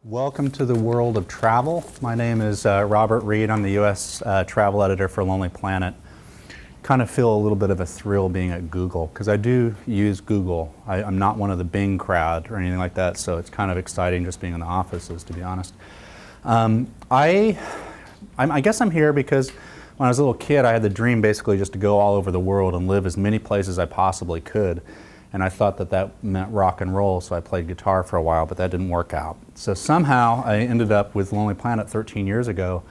Welcome to the world of travel. My name is Robert Reid. I'm the U.S. travel editor for Lonely Planet. Kind of feel a little bit of a thrill being at Google because I do use Google. I'm not one of the Bing crowd or anything like that, so it's kind of exciting just being in the offices, to be honest. I guess I'm here because when I was a little kid, I had the dream basically just to go all over the world and live as many places as I possibly could. And I thought that that meant rock and roll, so I played guitar for a while, but that didn't work out. So somehow I ended up with Lonely Planet 13 years ago,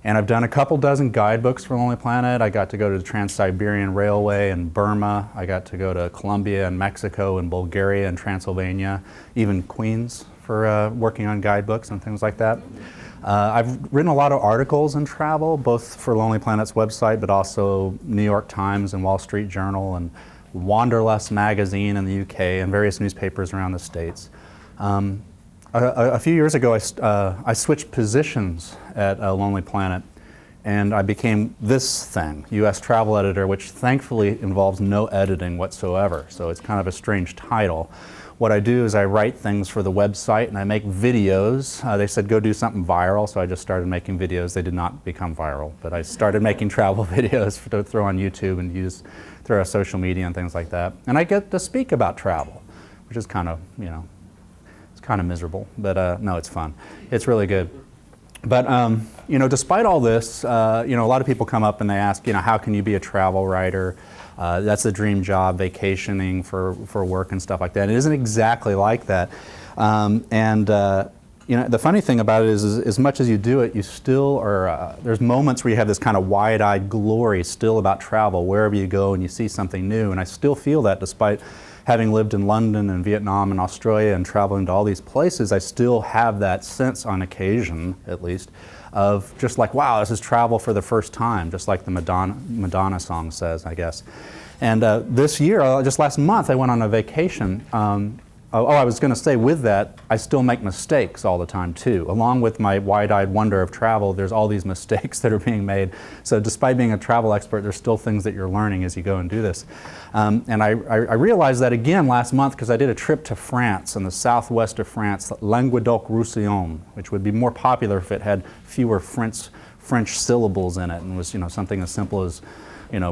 and I've done a couple dozen guidebooks for Lonely Planet. I got to go to the Trans-Siberian Railway in Burma. I got to go to Colombia and Mexico and Bulgaria and Transylvania, even Queens for working on guidebooks and things like that. I've written a lot of articles in travel, both for Lonely Planet's website, but also New York Times and Wall Street Journal and Wanderlust magazine in the UK and various newspapers around the States. A few years ago, I switched positions at Lonely Planet, and I became this thing, U.S. travel editor, which thankfully involves no editing whatsoever, so it's kind of a strange title. What I do is I write things for the website and I make videos. They said go do something viral, so I just started making videos. They did not become viral, but I started making travel videos to throw on YouTube and use through social media and things like that. And I get to speak about travel, which is kind of, it's kind of miserable, but no, it's fun. It's really good. But, despite all this, a lot of people come up and they ask, how can you be a travel writer? That's the dream job, vacationing for work and stuff like that. It isn't exactly like that. The funny thing about it is as much as you do it, you still are, there's moments where you have this kind of wide-eyed glory still about travel, wherever you go and you see something new. And I still feel that despite having lived in London and Vietnam and Australia and traveling to all these places, I still have that sense on occasion, at least, of just like, wow, this is travel for the first time, just like the Madonna song says, I guess. And this year, just last month, I went on a vacation. I was going to say with that, I still make mistakes all the time too. Along with my wide-eyed wonder of travel, there's all these mistakes that are being made. So despite being a travel expert, there's still things that you're learning as you go and do this. And I realized that again last month because I did a trip to France, in the southwest of France, Languedoc-Roussillon, which would be more popular if it had fewer French syllables in it and was something as simple as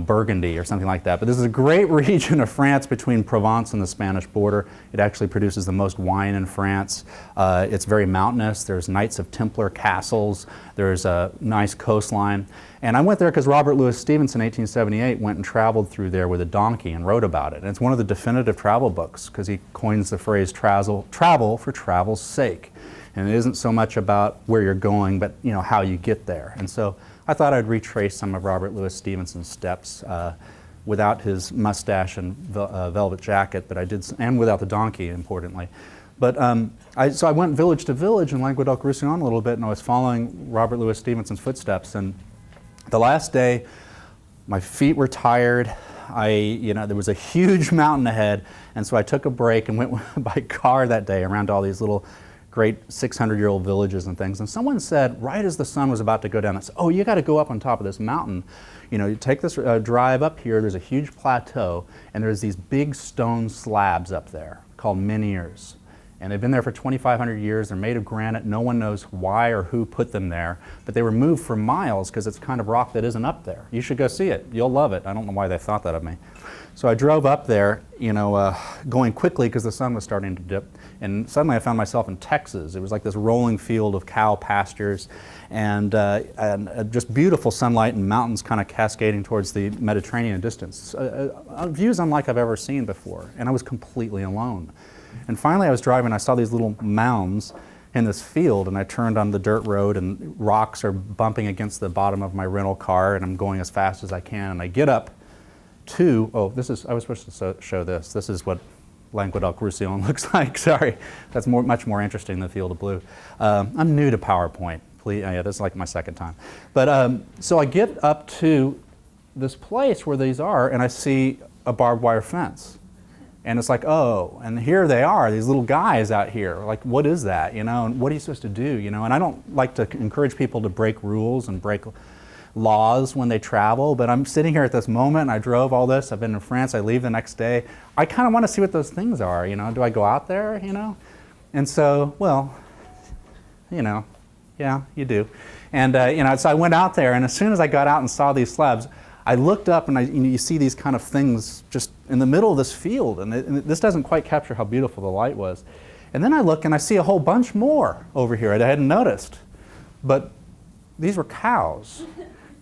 Burgundy or something like that. But this is a great region of France between Provence and the Spanish border. It actually produces the most wine in France. It's very mountainous. There's Knights of Templar castles. There's a nice coastline. And I went there because Robert Louis Stevenson in 1878 went and traveled through there with a donkey and wrote about it. And it's one of the definitive travel books because he coins the phrase travel for travel's sake. And it isn't so much about where you're going, but how you get there. And so I thought I'd retrace some of Robert Louis Stevenson's steps without his mustache and velvet jacket, but I did, and without the donkey, importantly. But so I went village to village in Languedoc-Roussillon a little bit, and I was following Robert Louis Stevenson's footsteps. And the last day, my feet were tired. There was a huge mountain ahead, and so I took a break and went by car that day around all these little great 600-year-old villages and things. And someone said, right as the sun was about to go down, I said, oh, you got to go up on top of this mountain. You take this drive up here, there's a huge plateau, and there's these big stone slabs up there called menhirs. And they've been there for 2,500 years. They're made of granite. No one knows why or who put them there, but they were moved for miles because it's kind of rock that isn't up there. You should go see it. You'll love it. I don't know why they thought that of me. So I drove up there, going quickly because the sun was starting to dip. And suddenly I found myself in Texas. It was like this rolling field of cow pastures and just beautiful sunlight and mountains kind of cascading towards the Mediterranean distance. Views unlike I've ever seen before. And I was completely alone. And finally I was driving, I saw these little mounds in this field, and I turned on the dirt road and rocks are bumping against the bottom of my rental car, and I'm going as fast as I can, and I get up to, I was supposed to show this. This is what Languedoc-Roussillon looks like. Sorry, that's much more interesting than the field of blue. I'm new to PowerPoint. Please, yeah, this is like my second time. But so I get up to this place where these are, and I see a barbed wire fence. And it's like, oh, and here they are, these little guys out here. Like, what is that, and what are you supposed to do, And I don't like to encourage people to break rules and break laws when they travel, but I'm sitting here at this moment, and I drove all this, I've been in France, I leave the next day. I kind of want to see what those things are, do I go out there, And so, well, you know, yeah, you do. And, you know, so I went out there, and as soon as I got out and saw these slabs, I looked up, and you see these kind of things just in the middle of this field, and this doesn't quite capture how beautiful the light was. And then I look, and I see a whole bunch more over here I hadn't noticed. But these were cows,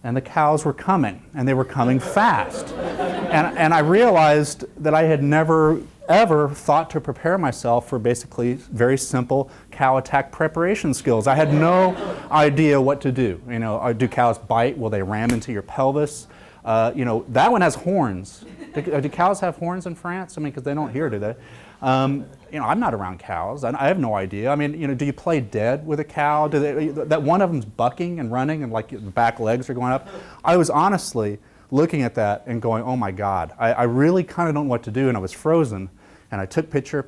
and the cows were coming, and they were coming fast. And I realized that I had never, ever thought to prepare myself for basically very simple cow attack preparation skills. I had no idea what to do. You know, do cows bite? Will they ram into your pelvis? You know, that one has horns. Do cows have horns in France? I mean, because they don't here, do they? You know, I'm not around cows. I have no idea. I mean, you know, do you play dead with a cow? That one of them's bucking and running and like the back legs are going up? I was honestly looking at that and going, oh my God, I really kind of don't know what to do, and I was frozen. And I took picture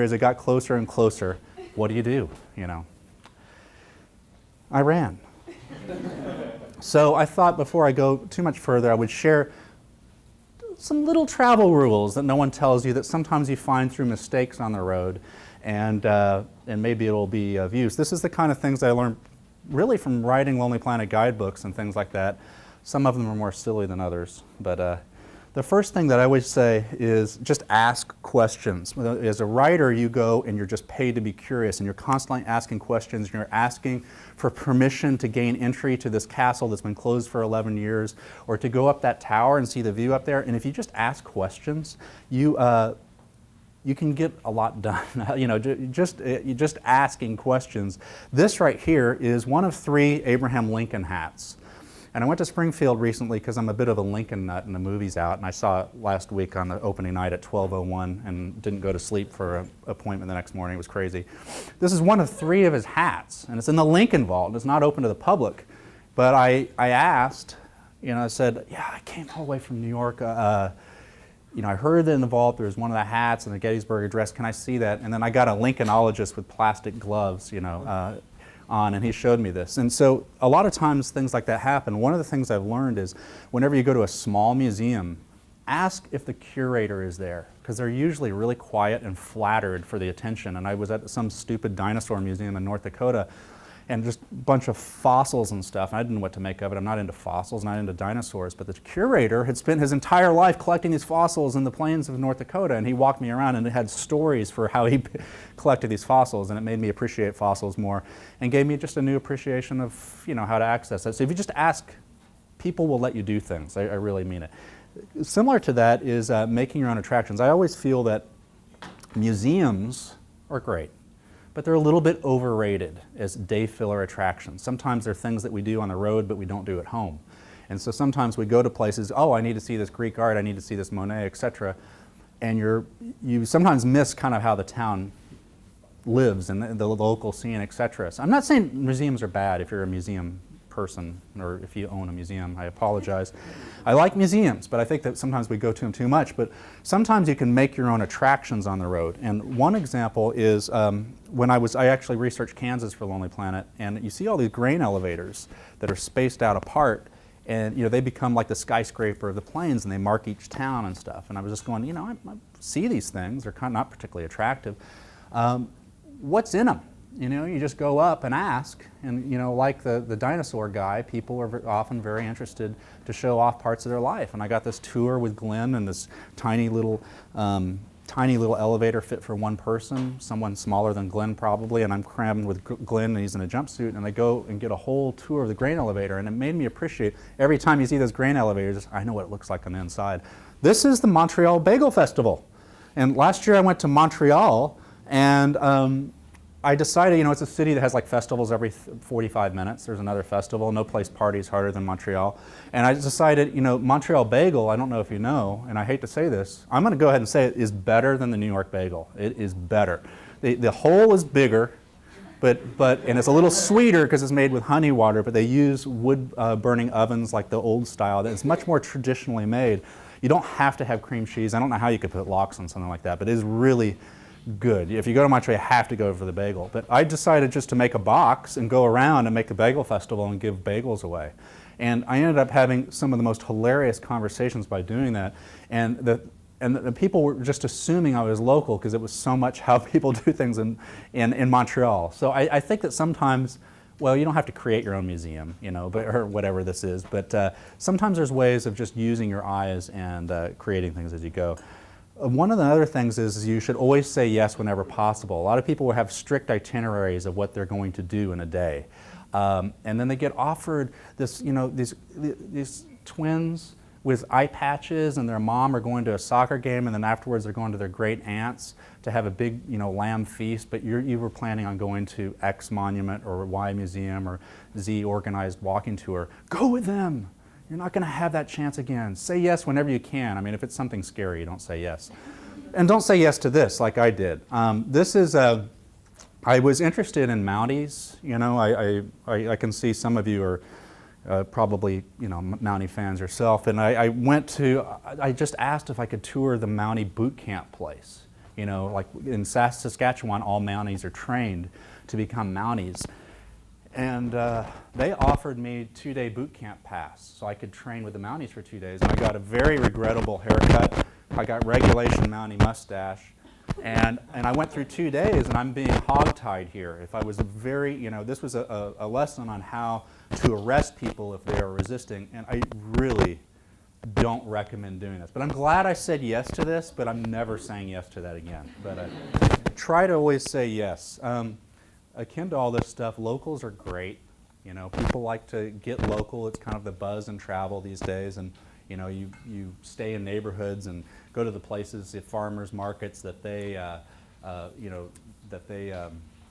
as it got closer and closer. What do? You know? I ran. So I thought before I go too much further, I would share some little travel rules that no one tells you that sometimes you find through mistakes on the road, and maybe it'll be of use. This is the kind of things I learned really from writing Lonely Planet guidebooks and things like that. Some of them are more silly than others, but the first thing that I always say is just ask questions. As a writer, you go and you're just paid to be curious, and you're constantly asking questions, and you're asking for permission to gain entry to this castle that's been closed for 11 years, or to go up that tower and see the view up there. And if you just ask questions, you can get a lot done. You know, just asking questions. This right here is one of 3 Abraham Lincoln hats. And I went to Springfield recently because I'm a bit of a Lincoln nut, and the movie's out, and I saw it last week on the opening night at 12:01 and didn't go to sleep for an appointment the next morning. It was crazy. This is one of 3 of his hats, and it's in the Lincoln Vault, and it's not open to the public. But I asked, you know, I said, yeah, I came all the way from New York. You know, I heard that in the vault there was one of the hats in the Gettysburg Address. Can I see that? And then I got a Lincolnologist with plastic gloves, you know, on, and he showed me this. And so a lot of times things like that happen. One of the things I've learned is whenever you go to a small museum, ask if the curator is there, because they're usually really quiet and flattered for the attention. And I was at some stupid dinosaur museum in North Dakota, and just a bunch of fossils and stuff. And I didn't know what to make of it. I'm not into fossils, not into dinosaurs, but the curator had spent his entire life collecting these fossils in the plains of North Dakota, and he walked me around, and it had stories for how he collected these fossils, and it made me appreciate fossils more, and gave me just a new appreciation of, you know, how to access it. So if you just ask, people will let you do things. I really mean it. Similar to that is making your own attractions. I always feel that museums are great, but they're a little bit overrated as day filler attractions. Sometimes they're things that we do on the road but we don't do at home. And so sometimes we go to places, oh, I need to see this Greek art, I need to see this Monet, etc. And you sometimes miss kind of how the town lives and the local scene, etc. So I'm not saying museums are bad if you're a museum person or if you own a museum. I apologize. I like museums, but I think that sometimes we go to them too much. But sometimes you can make your own attractions on the road. And one example is when I actually researched Kansas for Lonely Planet, and you see all these grain elevators that are spaced out apart, and you know they become like the skyscraper of the plains, and they mark each town and stuff. And I was just going, you know, I see these things. They're kind of not particularly attractive. What's in them? You know, you just go up and ask, and you know, like the dinosaur guy, people are often very interested to show off parts of their life. And I got this tour with Glenn and this tiny little elevator fit for one person, someone smaller than Glenn probably, and I'm crammed with Glenn, and he's in a jumpsuit, and I go and get a whole tour of the grain elevator, and it made me appreciate every time you see those grain elevators, I know what it looks like on the inside. This is the Montreal Bagel Festival, and last year I went to Montreal, and I decided, you know, it's a city that has like festivals every 45 minutes. There's another festival. No place parties harder than Montreal. And I decided, you know, Montreal Bagel, I don't know if you know, and I hate to say this, I'm going to go ahead and say it is better than the New York Bagel. It is better. The hole is bigger, and it's a little sweeter because it's made with honey water, but they use wood burning ovens like the old style. It's much more traditionally made. You don't have to have cream cheese. I don't know how you could put lox on something like that, but it is really good. If you go to Montreal, you have to go for the bagel. But I decided just to make a box and go around and make a bagel festival and give bagels away. And I ended up having some of the most hilarious conversations by doing that. And and the people were just assuming I was local because it was so much how people do things in Montreal. So I think that sometimes, well, you don't have to create your own museum, you know, but, or whatever this is, but sometimes there's ways of just using your eyes and creating things as you go. One of the other things is you should always say yes whenever possible. A lot of people will have strict itineraries of what they're going to do in a day. And then they get offered this, you know, these twins with eye patches, and their mom are going to a soccer game, and then afterwards they're going to their great aunts to have a big, you know, lamb feast, but you were planning on going to X monument or Y museum or Z organized walking tour. Go with them. You're not going to have that chance again. Say yes whenever you can. I mean, if it's something scary, you don't say yes. And don't say yes to this like I did. This is I was interested in Mounties. You know, I can see some of you are probably, you know, Mountie fans yourself, and I just asked if I could tour the Mountie boot camp place. You know, like in Saskatchewan, all Mounties are trained to become Mounties. And they offered me a 2-day boot camp pass so I could train with the Mounties for 2 days. And I got a very regrettable haircut. I got regulation Mountie mustache. And I went through 2 days, and I'm being hogtied here. If I was very, you know, this was a lesson on how to arrest people if they are resisting, and I really don't recommend doing this. But I'm glad I said yes to this, but I'm never saying yes to that again. But try to always say yes. Akin to all this stuff, locals are great. You know, people like to get local. It's kind of the buzz in travel these days, and you know, you stay in neighborhoods and go to the places, the farmers markets that they, you know, that they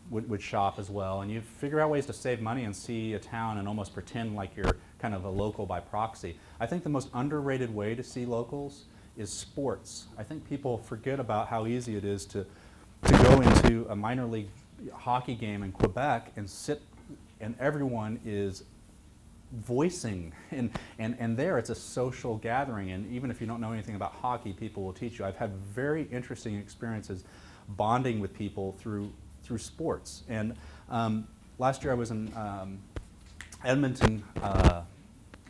would shop as well, and you figure out ways to save money and see a town and almost pretend like you're kind of a local by proxy. I think the most underrated way to see locals is sports. I think people forget about how easy it is to go into a minor league hockey game in Quebec and sit, and everyone is voicing, and there it's a social gathering, and even if you don't know anything about hockey, people will teach you. I've had very interesting experiences bonding with people through sports. And last year I was in Edmonton,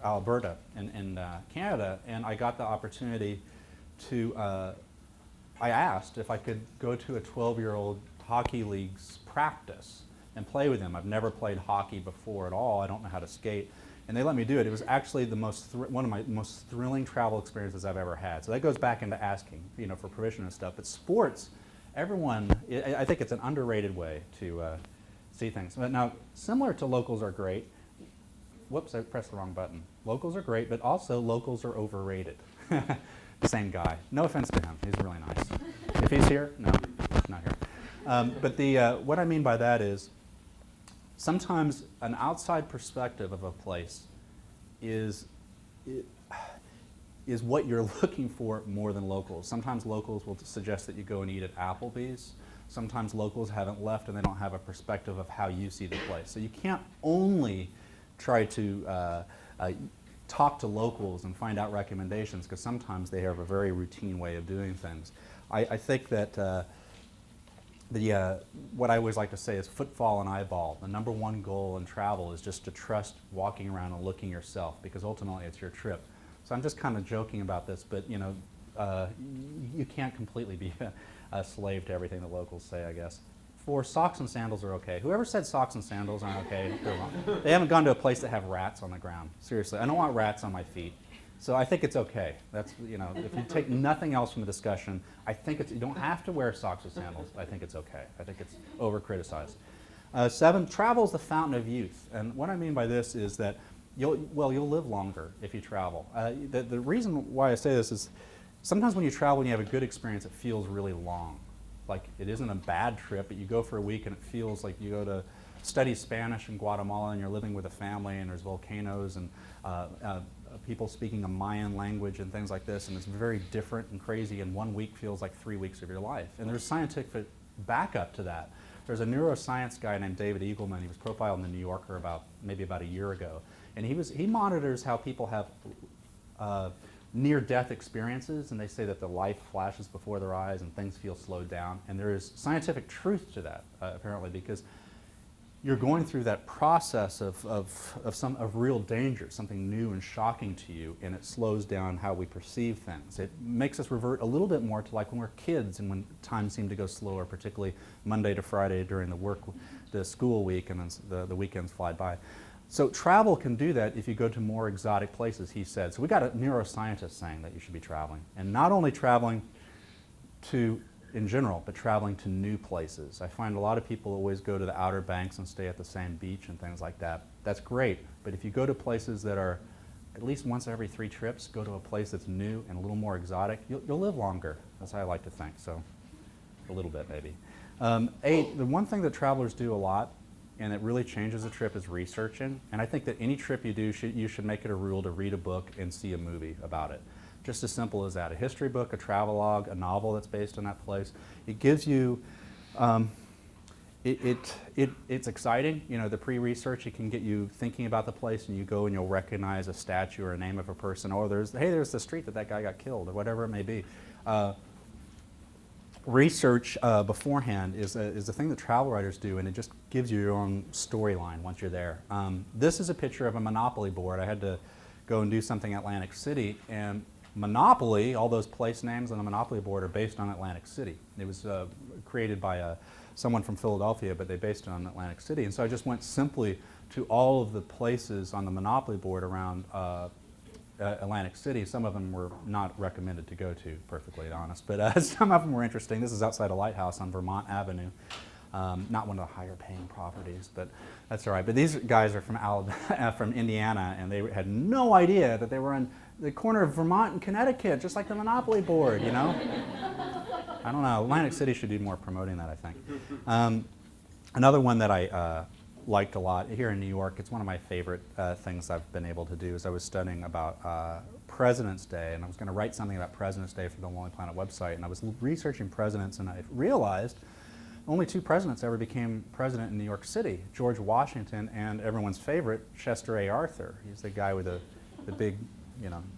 Alberta, in Canada, and I got the opportunity to, I asked if I could go to a 12-year-old hockey league's practice and play with them. I've never played hockey before at all. I don't know how to skate. And they let me do it. It was actually the one of my most thrilling travel experiences I've ever had. So that goes back into asking, you know, for permission and stuff. But sports, everyone, I think it's an underrated way to see things. But now, similar to locals are great. Whoops, I pressed the wrong button. Locals are great, but also locals are overrated. Same guy. No offense to him. He's really nice. If he's here, no, he's not here. But what I mean by that is, sometimes an outside perspective of a place is what you're looking for more than locals. Sometimes locals will suggest that you go and eat at Applebee's. Sometimes locals haven't left and they don't have a perspective of how you see the place. So you can't only try to talk to locals and find out recommendations, because sometimes they have a very routine way of doing things. I think that what I always like to say is footfall and eyeball. The number one goal in travel is just to trust walking around and looking yourself, because ultimately it's your trip. So I'm just kind of joking about this, but you know, you can't completely be a slave to everything the locals say, I guess. For socks and sandals are okay. Whoever said socks and sandals aren't okay, they're wrong. They haven't gone to a place that have rats on the ground. Seriously, I don't want rats on my feet. So I think it's okay. That's, you know, if you take nothing else from the discussion, I think you don't have to wear socks or sandals. I think it's okay. I think it's over-criticized. 7, travel is the fountain of youth. And what I mean by this is that you'll live longer if you travel. The reason why I say this is sometimes when you travel and you have a good experience, it feels really long. Like it isn't a bad trip, but you go for a week and it feels like you go to study Spanish in Guatemala and you're living with a family and there's volcanoes and people speaking a Mayan language and things like this, and it's very different and crazy, and 1 week feels like 3 weeks of your life. And there's scientific backup to that. There's a neuroscience guy named David Eagleman. He was profiled in the New Yorker maybe about a year ago, and he monitors how people have near-death experiences, and they say that the life flashes before their eyes and things feel slowed down. And there is scientific truth to that, apparently, because you're going through that process of real danger, something new and shocking to you, and it slows down how we perceive things. It makes us revert a little bit more to like when we're kids and when time seemed to go slower, particularly Monday to Friday during the school week, and then the weekends fly by. So travel can do that if you go to more exotic places, he said. So we got a neuroscientist saying that you should be traveling, and not only traveling in general, but traveling to new places. I find a lot of people always go to the Outer Banks and stay at the same beach and things like that. That's great, but if you go to places that are at least once every 3 trips, go to a place that's new and a little more exotic, you'll live longer. That's how I like to think, so a little bit maybe. 8, the one thing that travelers do a lot, and it really changes a trip, is researching. And I think that any trip you do, you should make it a rule to read a book and see a movie about it. Just as simple as that. A history book, a travelogue, a novel that's based on that place. It gives you, it's exciting. You know, the pre-research, it can get you thinking about the place, and you go and you'll recognize a statue or a name of a person, or there's the street that guy got killed, or whatever it may be. Research beforehand is the thing that travel writers do, and it just gives you your own storyline once you're there. This is a picture of a Monopoly board. I had to go and do something at Atlantic City, and Monopoly, all those place names on the Monopoly board are based on Atlantic City. It was created by someone from Philadelphia, but they based it on Atlantic City. And so I just went simply to all of the places on the Monopoly board around Atlantic City. Some of them were not recommended to go to, perfectly honest, but some of them were interesting. This is outside a lighthouse on Vermont Avenue. Not one of the higher paying properties, but that's all right. But these guys are from from Indiana, and they had no idea that they were on the corner of Vermont and Connecticut, just like the Monopoly board, you know? I don't know. Atlantic City should do more promoting that, I think. Another one that I liked a lot here in New York, it's one of my favorite things I've been able to do, is I was studying about President's Day, and I was going to write something about President's Day for the Lonely Planet website, and I was researching presidents, and I realized only 2 presidents ever became president in New York City, George Washington and everyone's favorite, Chester A. Arthur. He's the guy with the big,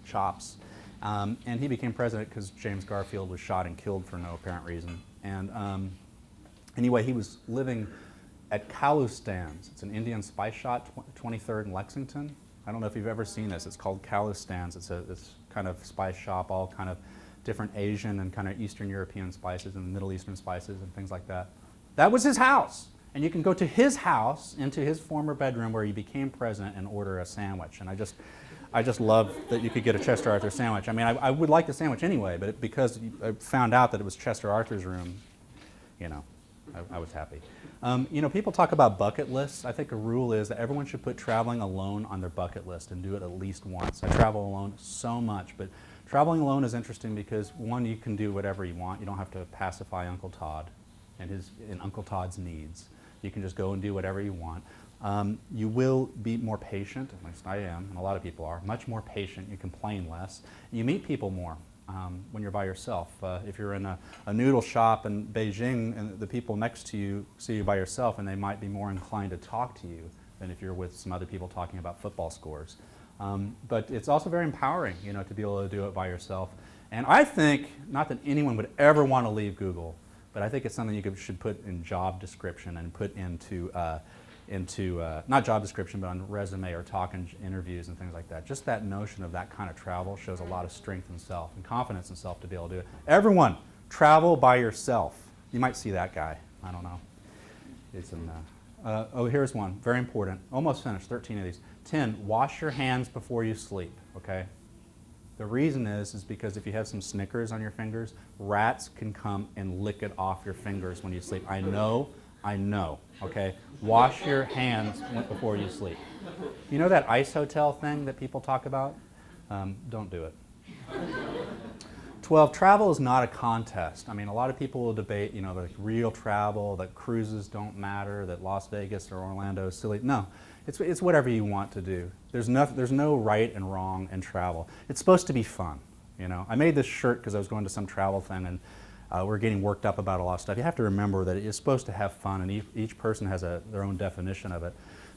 chops. And he became president because James Garfield was shot and killed for no apparent reason. And anyway, he was living at Khalistan's. It's an Indian spice shop, 23rd and Lexington. I don't know if you've ever seen this. It's called Khalistan's. It's this kind of spice shop, all kind of different Asian and kind of Eastern European spices and Middle Eastern spices and things like that. That was his house. And you can go to his house, into his former bedroom where he became president, and order a sandwich. And I just love that you could get a Chester Arthur sandwich. I mean, I would like the sandwich anyway, but because I found out that it was Chester Arthur's room, I was happy. People talk about bucket lists. I think a rule is that everyone should put traveling alone on their bucket list and do it at least once. I travel alone so much, but traveling alone is interesting because, one, you can do whatever you want. You don't have to pacify Uncle Todd and Uncle Todd's needs. You can just go and do whatever you want. You will be more patient, at least I am, and a lot of people are, much more patient. You complain less. You meet people more when you're by yourself. If you're in a noodle shop in Beijing and the people next to you see you by yourself, and they might be more inclined to talk to you than if you're with some other people talking about football scores. But it's also very empowering, to be able to do it by yourself. And I think, not that anyone would ever want to leave Google, but I think it's something you should put in job description and put into not job description, but on resume or talk in interviews and things like that. Just that notion of that kind of travel shows a lot of strength in self and confidence in self to be able to do it. Everyone, travel by yourself. You might see that guy. I don't know. It's in. Here's one. Very important. Almost finished. 13 of these. 10. Wash your hands before you sleep. Okay. The reason is because if you have some Snickers on your fingers, rats can come and lick it off your fingers when you sleep. I know, okay? Wash your hands before you sleep. You know that ice hotel thing that people talk about? Don't do it. 12, travel is not a contest. I mean, a lot of people will debate, like real travel, that cruises don't matter, that Las Vegas or Orlando is silly. No, it's whatever you want to do. There's no right and wrong in travel. It's supposed to be fun, I made this shirt because I was going to some travel thing, and we're getting worked up about a lot of stuff. You have to remember that it's supposed to have fun, and each person has their own definition of it.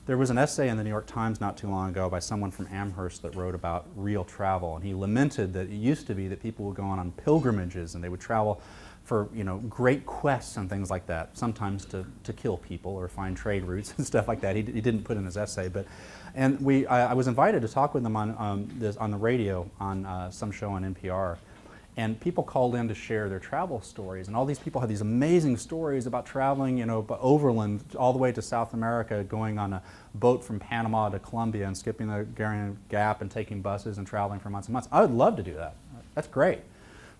There was an essay in the New York Times not too long ago by someone from Amherst that wrote about real travel, and he lamented that it used to be that people would go on pilgrimages and they would travel for, you know, great quests and things like that, sometimes to kill people or find trade routes and stuff like that. He didn't put in his essay, but, and I was invited to talk with him on the radio on some show on NPR. And people called in to share their travel stories, and all these people had these amazing stories about traveling, you know, overland all the way to South America, going on a boat from Panama to Colombia and skipping the Darien Gap and taking buses and traveling for months and months. I would love to do that. That's great.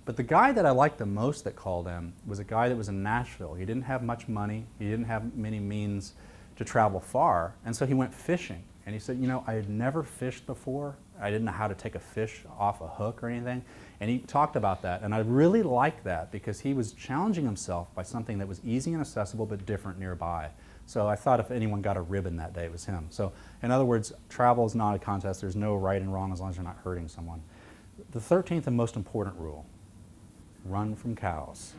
But the guy that I liked the most that called in was a guy that was in Nashville. He didn't have much money. He didn't have many means to travel far, and so he went fishing. And he said, you know, I had never fished before. I didn't know how to take a fish off a hook or anything. And he talked about that. And I really liked that because he was challenging himself by something that was easy and accessible but different nearby. So I thought if anyone got a ribbon that day, it was him. So in other words, travel is not a contest. There's no right and wrong as long as you're not hurting someone. The 13th and most important rule, run from cows.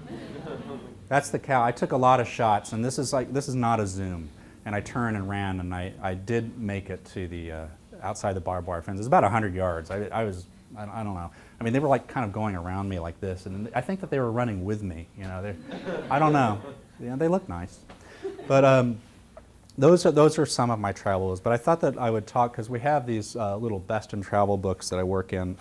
That's the cow. I took a lot of shots, and this is not a Zoom. And I turned and ran, and I did make it to the outside the barbed wire fence. It was about 100 yards. I don't know. I mean, they were like kind of going around me like this, and I think that they were running with me. You know, I don't know. You know, they look nice, but those are some of my travels. But I thought that I would talk because we have these little best in travel books that I worked on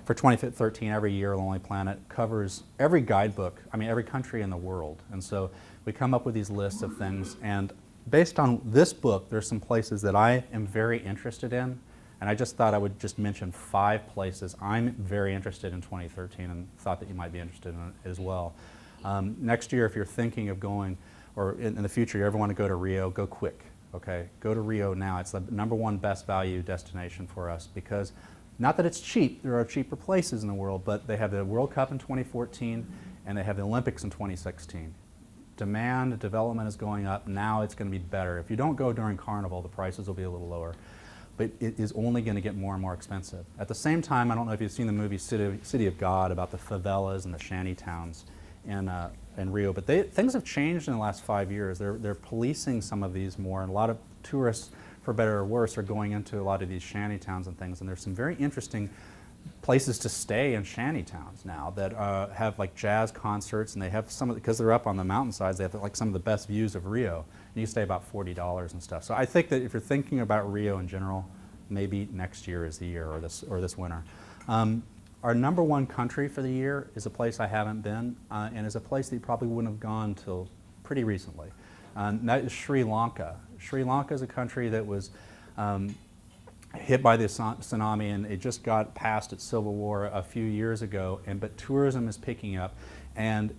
for 2013. Every year, Lonely Planet covers every guidebook. I mean, every country in the world, and so we come up with these lists of things. And based on this book, there's some places that I am very interested in. And I just thought I would just mention 5 places I'm very interested in 2013 and thought that you might be interested in it as well. Next year, if you're thinking of going, or in the future you ever want to go to Rio, go quick, okay? Go to Rio now. It's the #1 best value destination for us because, not that it's cheap, there are cheaper places in the world, but they have the World Cup in 2014 and they have the Olympics in 2016. Demand, development is going up. Now it's going to be better. If you don't go during Carnival, the prices will be a little lower. But it is only going to get more and more expensive. At the same time, I don't know if you've seen the movie City of God about the favelas and the shanty towns in Rio, but things have changed in the last 5 years. They're policing some of these more, and a lot of tourists, for better or worse, are going into a lot of these shanty towns and things, and there's some very interesting places to stay in shanty towns now that have like jazz concerts, and they have some of because they're up on the mountainsides, they have like some of the best views of Rio. And you stay about $40 and stuff. So I think that if you're thinking about Rio in general, maybe next year is the year, or this winter. Our #1 country for the year is a place I haven't been, and is a place that you probably wouldn't have gone till pretty recently. And that is Sri Lanka. Sri Lanka is a country that was hit by the tsunami, and it just got past its civil war a few years ago, but tourism is picking up, and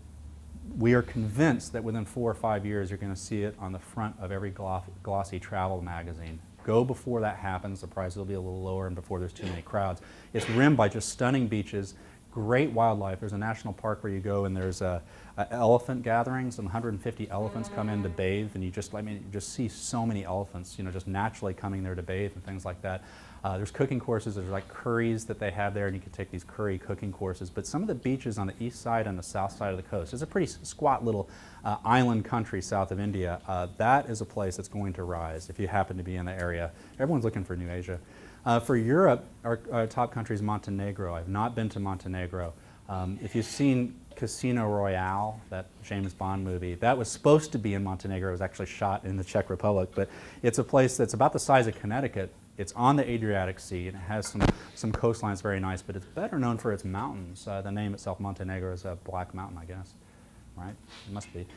we are convinced that within 4 or 5 years you're going to see it on the front of every glossy travel magazine. Go before that happens, the prices will be a little lower and before there's too many crowds. It's rimmed by just stunning beaches, great wildlife. There's a national park where you go and there's elephant gatherings, and 150 elephants come in to bathe, and you just see so many elephants, you know, just naturally coming there to bathe and things like that. There's cooking courses, there's like curries that they have there, and you can take these curry cooking courses. But some of the beaches on the east side and the south side of the coast, it's a pretty squat little island country south of India. That is a place that's going to rise if you happen to be in the area. Everyone's looking for New Asia. For Europe, our top country is Montenegro. I've not been to Montenegro. If you've seen Casino Royale, that James Bond movie, that was supposed to be in Montenegro. It was actually shot in the Czech Republic, but it's a place that's about the size of Connecticut. It's on the Adriatic Sea, and it has some coastline that's very nice, but it's better known for its mountains. The name itself, Montenegro, is a black mountain, I guess, right? It must be.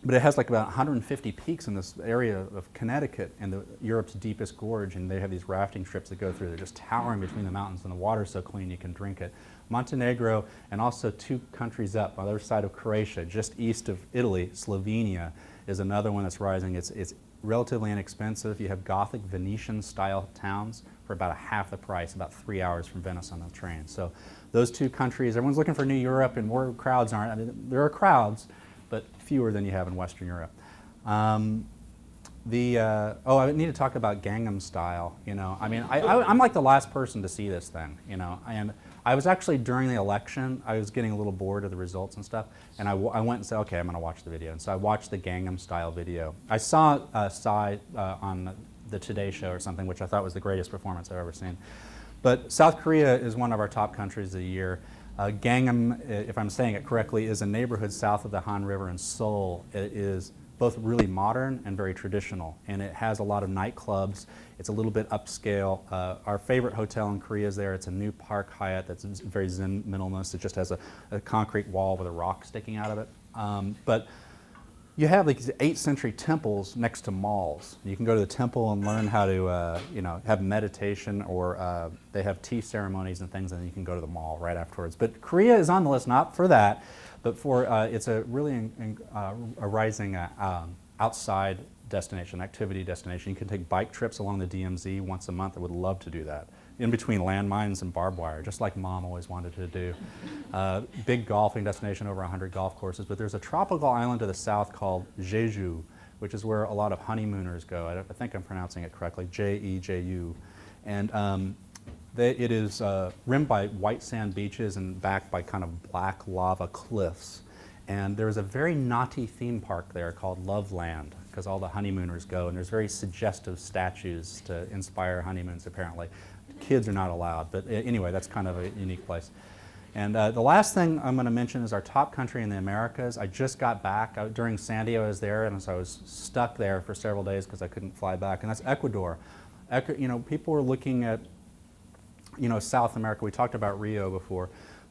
But it has like about 150 peaks in this area of Connecticut and Europe's deepest gorge, and they have these rafting strips that go through. They're just towering between the mountains, and the water's so clean you can drink it. Montenegro, and also 2 countries up, on the other side of Croatia, just east of Italy, Slovenia, is another one that's rising. It's relatively inexpensive. You have Gothic Venetian-style towns for about half the price, about 3 hours from Venice on the train. So those 2 countries, everyone's looking for New Europe, and more crowds aren't. I mean, there are crowds, but fewer than you have in Western Europe. I need to talk about Gangnam Style. You know, I mean, I'm like the last person to see this thing. You know, and I was actually, during the election, I was getting a little bored of the results and stuff, and I went and said, okay, I'm going to watch the video. And so I watched the Gangnam Style video. I saw Psy on the Today Show or something, which I thought was the greatest performance I've ever seen. But South Korea is one of our top countries of the year. Gangnam, if I'm saying it correctly, is a neighborhood south of the Han River in Seoul. It is both really modern and very traditional, and it has a lot of nightclubs. It's a little bit upscale. Our favorite hotel in Korea is there. It's a new Park Hyatt that's very Zen minimalist. It just has a concrete wall with a rock sticking out of it. But you have like these 8th century temples next to malls. You can go to the temple and learn how to have meditation, or they have tea ceremonies and things, and then you can go to the mall right afterwards. But Korea is on the list, not for that, but for it's a really a rising outside destination, activity destination. You can take bike trips along the DMZ once a month. I would love to do that, in between landmines and barbed wire, just like Mom always wanted to do. Big golfing destination, over 100 golf courses. But there's a tropical island to the south called Jeju, which is where a lot of honeymooners go. I think I'm pronouncing it correctly, Jeju. And it is rimmed by white sand beaches and backed by kind of black lava cliffs. And there's a very naughty theme park there called Loveland, because all the honeymooners go, and there's very suggestive statues to inspire honeymoons, apparently. Kids are not allowed, but anyway, that's kind of a unique place. And the last thing I'm going to mention is our top country in the Americas. I just got back. During Sandy, I was there, and so I was stuck there for several days because I couldn't fly back, and that's Ecuador. People were looking at, South America. We talked about Rio before.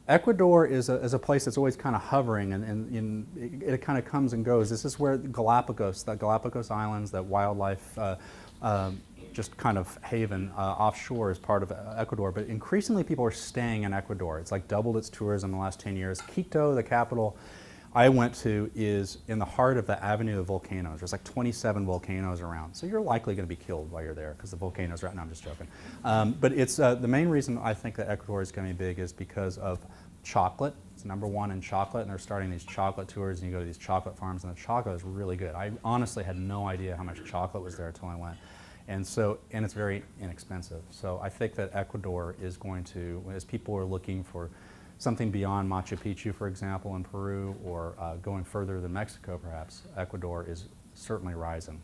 Ecuador is a place that's always kind of hovering, and it kind of comes and goes. This is where the Galapagos Islands, that wildlife just kind of haven offshore, is part of Ecuador. But increasingly people are staying in Ecuador. It's like doubled its tourism in the last 10 years. Quito, the capital I went to, is in the heart of the Avenue of Volcanoes. There's like 27 volcanoes around. So you're likely going to be killed while you're there because the volcanoes are out. No, I'm just joking. But it's the main reason I think that Ecuador is going to be big is because of chocolate. It's #1 in chocolate, and they're starting these chocolate tours, and you go to these chocolate farms, and the chocolate is really good. I honestly had no idea how much chocolate was there until I went. And it's very inexpensive. So I think that Ecuador is going to, as people are looking for something beyond Machu Picchu, for example, in Peru, or going further than Mexico, perhaps, Ecuador is certainly rising.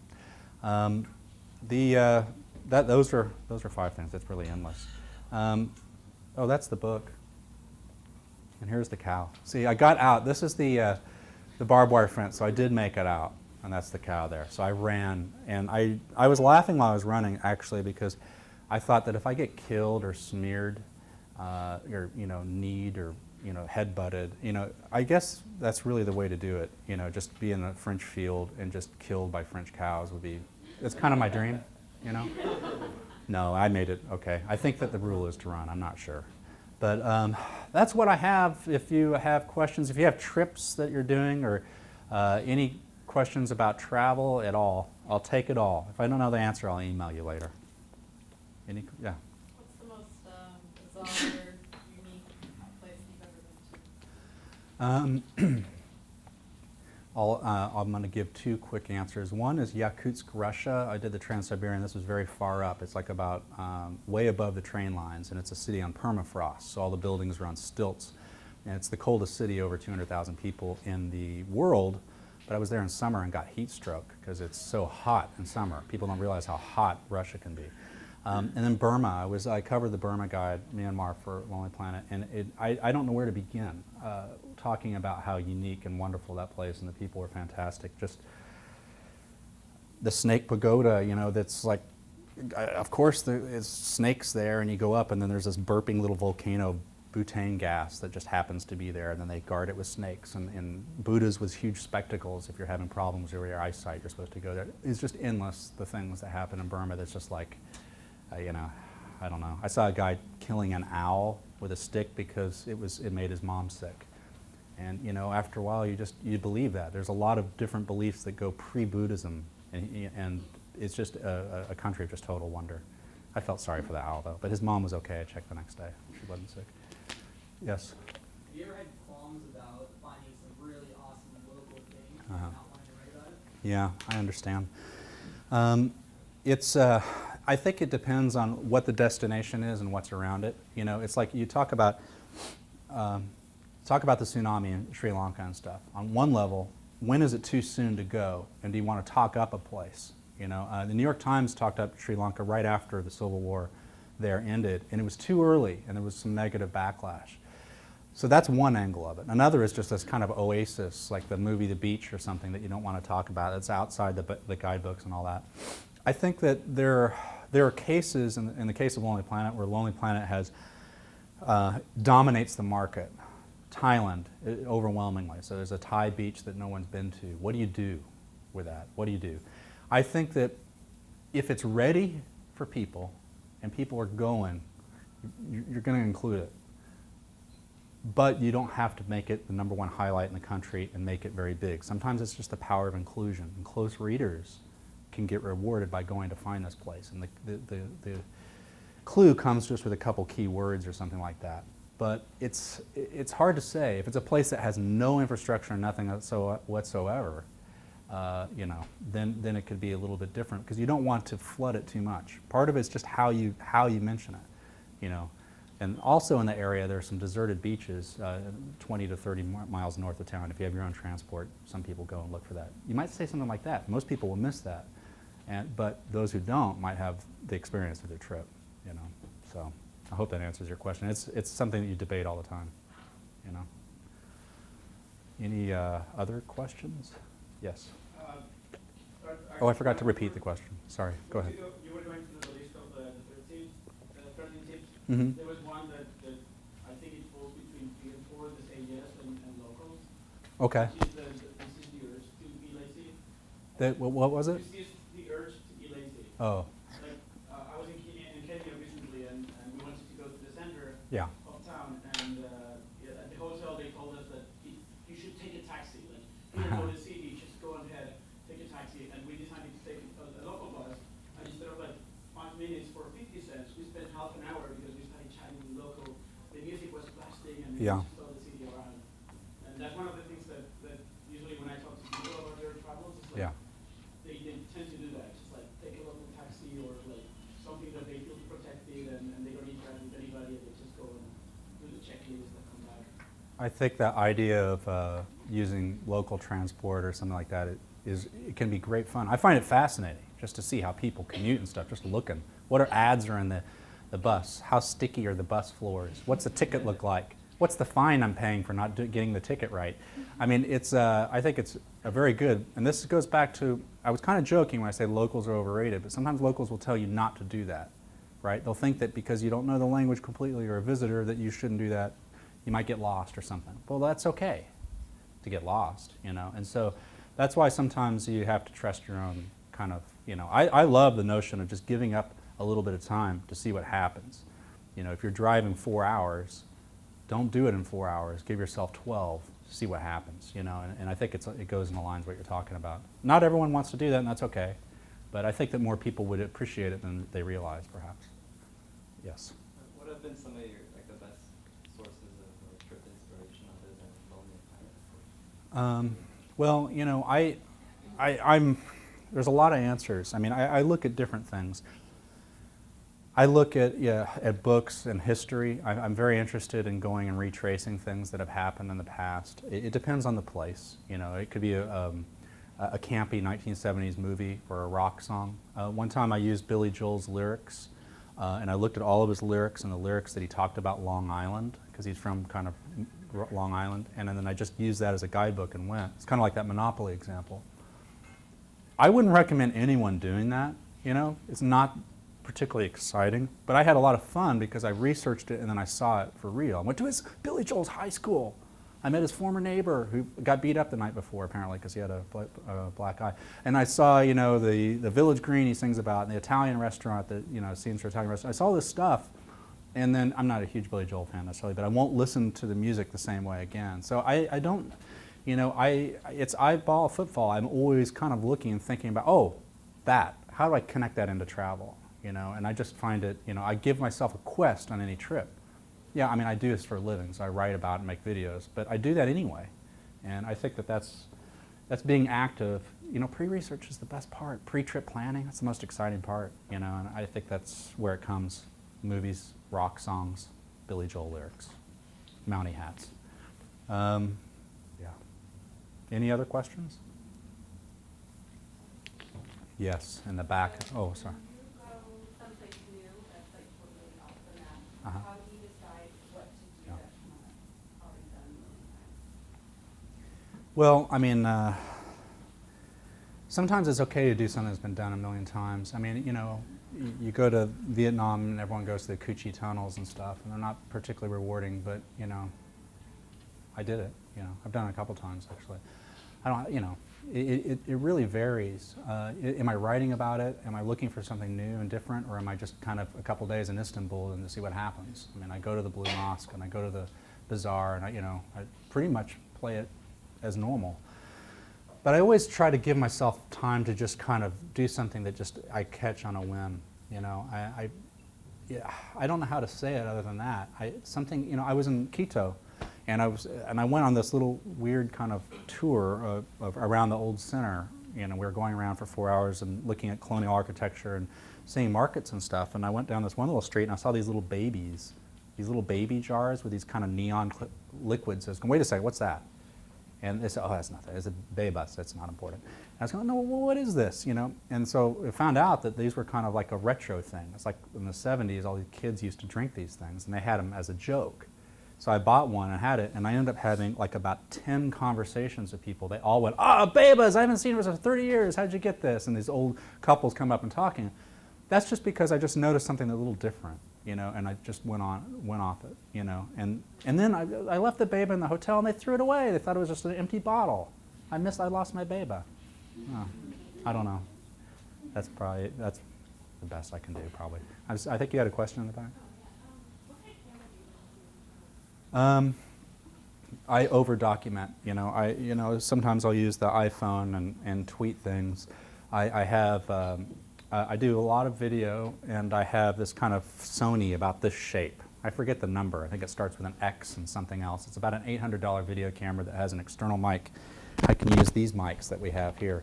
Those are 5 things. That's really endless. That's the book. And here's the cow. See, I got out. This is the barbed wire fence, so I did make it out. And that's the cow there. So I ran, and I was laughing while I was running, actually, because I thought that if I get killed or smeared, or kneed, or head butted, I guess that's really the way to do it. Just be in a French field and just killed by French cows would be. It's kind of my dream. No, I made it okay. I think that the rule is to run. I'm not sure, but that's what I have. If you have questions, if you have trips that you're doing, or any questions about travel at all, I'll take it all. If I don't know the answer, I'll email you later. Yeah. What's the most bizarre, unique place you've ever been to? I'm going to give 2 quick answers. One is Yakutsk, Russia. I did the Trans-Siberian. This was very far up. It's like about way above the train lines, and it's a city on permafrost, so all the buildings are on stilts. And it's the coldest city, over 200,000 people in the world. But I was there in summer and got heat stroke because it's so hot in summer. People don't realize how hot Russia can be. And then Burma. I covered the Burma guide, Myanmar, for Lonely Planet, and I don't know where to begin talking about how unique and wonderful that place, and the people are fantastic. Just the snake pagoda, that's like, of course there's snakes there, and you go up, and then there's this burping little volcano, butane gas, that just happens to be there, and then they guard it with snakes, and Buddhas with huge spectacles. If you're having problems with your eyesight, you're supposed to go there. It's just endless, the things that happen in Burma. That's just like, I don't know. I saw a guy killing an owl with a stick because it made his mom sick. And after a while, you believe that. There's a lot of different beliefs that go pre-Buddhism, and it's just a country of just total wonder. I felt sorry for the owl, though, but his mom was okay. I checked the next day. She wasn't sick. Yes? Have you ever had qualms about finding some really awesome local things and not wanting to write about it? Yeah, I understand. I think it depends on what the destination is and what's around it. It's like you talk about talk about the tsunami in Sri Lanka and stuff. On one level, when is it too soon to go, and do you want to talk up a place? You know, the New York Times talked up Sri Lanka right after the Civil War there ended, and it was too early, and there was some negative backlash. So that's one angle of it. Another is just this kind of oasis, like the movie The Beach or something that you don't want to talk about. It's outside the guidebooks and all that. I think that there are cases, in the case of Lonely Planet, where Lonely Planet has dominates the market. Thailand, overwhelmingly. So there's a Thai beach that no one's been to. What do you do with that? What do you do? I think that if it's ready for people and people are going, you're going to include it. But you don't have to make it the #1 highlight in the country and make it very big. Sometimes it's just the power of inclusion. And close readers can get rewarded by going to find this place. And the clue comes just with a couple key words or something like that. But it's hard to say. If it's a place that has no infrastructure and nothing whatsoever, you know, then it could be a little bit different because you don't want to flood it too much. Part of it's just how you mention it, you know. And also in the area, there are some deserted beaches 20 to 30 miles north of town. If you have your own transport, some people go and look for that. You might say something like that. Most people will miss that. But those who don't might have the experience of their trip, you know. So I hope that answers your question. It's something that you debate all the time, you know. Any other questions? Yes. Oh, I forgot to repeat the question. Sorry. Go ahead. You were going through the list of the 13 tips. Mm-hmm. There was one that I think it falls between 3 and 4, the say yes and locals. Okay. Which is resist the urge to be lazy. What was it? Resist the urge to be lazy. Oh. Like, I was in Kenya recently, and we wanted to go to the center Yeah. of town, and at the hotel they told us that you should take a taxi. Like, you don't go to the city, just go ahead, take a taxi, and we decided to take a local bus, and instead of like 5 minutes for 50 cents, we spent half an hour because we started chatting local. The music was blasting, and we Yeah. just saw the city around. And that's one of the things that usually when I talk to people about their travels, it's like Yeah. they tend to do that. Just like take a local taxi or like something that they feel protected and they don't interact with anybody, and they just go and do the checklist and come back. I think that idea of using local transport or something like that it can be great fun. I find it fascinating just to see how people commute and stuff, just looking. What are ads are in the bus? How sticky are the bus floors? What's the ticket look like? What's the fine I'm paying for not getting the ticket right? I mean, I think it's a very good, and this goes back to, I was kind of joking when I say locals are overrated, but sometimes locals will tell you not to do that, right? They'll think that because you don't know the language completely or a visitor that you shouldn't do that. You might get lost or something. Well, that's okay to get lost, you know, and so that's why sometimes you have to trust your own kind of, you know, I love the notion of just giving up a little bit of time to see what happens. You know, if you're driving 4 hours, don't do it in 4 hours. Give yourself 12 to see what happens, you know, and I think it goes in the lines of what you're talking about. Not everyone wants to do that, and that's okay, but I think that more people would appreciate it than they realize, perhaps. Yes? What have been some of your, like, the best sources of trip inspiration other than Lonely Planet, of course? Well, you know, I'm there's a lot of answers. I mean, I look at different things. I look at books and history. I'm very interested in going and retracing things that have happened in the past. It depends on the place. You know, it could be a campy 1970s movie or a rock song. One time I used Billy Joel's lyrics, and I looked at all of his lyrics and the lyrics that he talked about Long Island, because he's from kind of Long Island, and then I just used that as a guidebook and went. It's kind of like that Monopoly example. I wouldn't recommend anyone doing that, you know. It's not particularly exciting, but I had a lot of fun because I researched it and then I saw it for real. I went to his Billy Joel's high school. I met his former neighbor who got beat up the night before, apparently, because he had a black eye. And I saw, you know, the Village Green he sings about, and the Italian restaurant, that, you know, scenes for Italian restaurant. I saw this stuff, and then I'm not a huge Billy Joel fan necessarily, but I won't listen to the music the same way again. So I don't, you know, it's eyeball footfall. I'm always kind of looking and thinking about, oh, how do I connect that into travel? You know, and I just find it, you know, I give myself a quest on any trip. Yeah, I mean, I do this for a living, so I write about it and make videos, but I do that anyway. And I think that that's being active. You know, pre-research is the best part. Pre-trip planning, that's the most exciting part, you know, and I think that's where it comes. Movies, rock songs, Billy Joel lyrics. Mountie hats. Yeah. Any other questions? Yes, in the back. Oh, sorry. When you go someplace new that's like totally off the map, Uh-huh. how do you decide what to do Yeah. that's not already done a million times? Well, I mean, sometimes it's okay to do something that's been done a million times. I mean, you know, you go to Vietnam and everyone goes to the Cu Chi tunnels and stuff, and they're not particularly rewarding, but, you know, I did it. You know, I've done it a couple times, actually. I don't, you know, it really varies. Am I writing about it? Am I looking for something new and different? Or am I just kind of a couple days in Istanbul and to see what happens? I mean, I go to the Blue Mosque and I go to the bazaar and I pretty much play it as normal. But I always try to give myself time to just kind of do something that just I catch on a whim. You know, yeah, I don't know how to say it other than that. You know, I was in Quito. And I went on this little weird kind of tour of around the old center. You know, we were going around for 4 hours and looking at colonial architecture and seeing markets and stuff. And I went down this one little street and I saw these little babies, these little baby jars with these kind of neon liquids. I was going, wait a second, what's that? And they said, oh, that's nothing. It's a bebas. That's not important. And I was going, no, well, what is this? You know. And so I found out that these were kind of like a retro thing. It's like in the 70s, all these kids used to drink these things, and they had them as a joke. So I bought one and had it, and I ended up having like about 10 conversations with people. They all went, oh, Bebas, I haven't seen it for 30 years. How'd you get this? And these old couples come up and talking. That's just because I just noticed something a little different, you know, and I just went off it, you know. And then I left the Beba in the hotel, and they threw it away. They thought it was just an empty bottle. I lost my Beba. Oh, I don't know. That's the best I can do, probably. I think you had a question in the back. I over-document, you know. Sometimes I'll use the iPhone and tweet things. I do a lot of video, and I have this kind of Sony about this shape. I forget the number. I think it starts with an X and something else. It's about an $800 video camera that has an external mic. I can use these mics that we have here